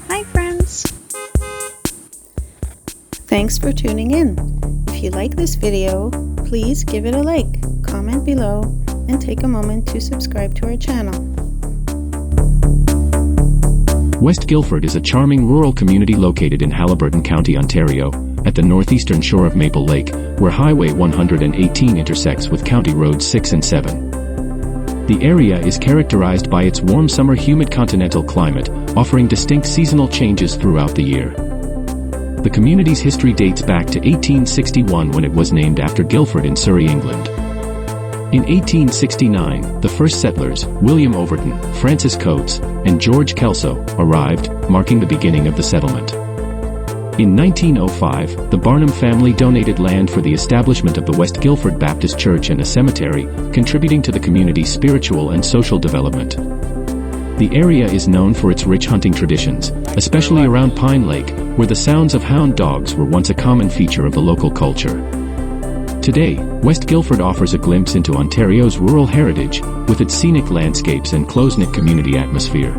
Hi friends! Thanks for tuning in. If you like this video, please give it a like, comment below, and take a moment to subscribe to our channel. West Guilford is a charming rural community located in Haliburton County, Ontario, at the northeastern shore of Maple Lake, where Highway 118 intersects with County Roads 6 and 7. The area is characterized by its warm summer humid continental climate, offering distinct seasonal changes throughout the year. The community's history dates back to 1861 when it was named after Guilford in Surrey, England. In 1869, the first settlers, William Overton, Francis Coates, and George Kelso, arrived, marking the beginning of the settlement. In 1905, the Barnum family donated land for the establishment of the West Guilford Baptist Church and a cemetery, contributing to the community's spiritual and social development. The area is known for its rich hunting traditions, especially around Pine Lake, where the sounds of hound dogs were once a common feature of the local culture. Today, West Guilford offers a glimpse into Ontario's rural heritage, with its scenic landscapes and close-knit community atmosphere.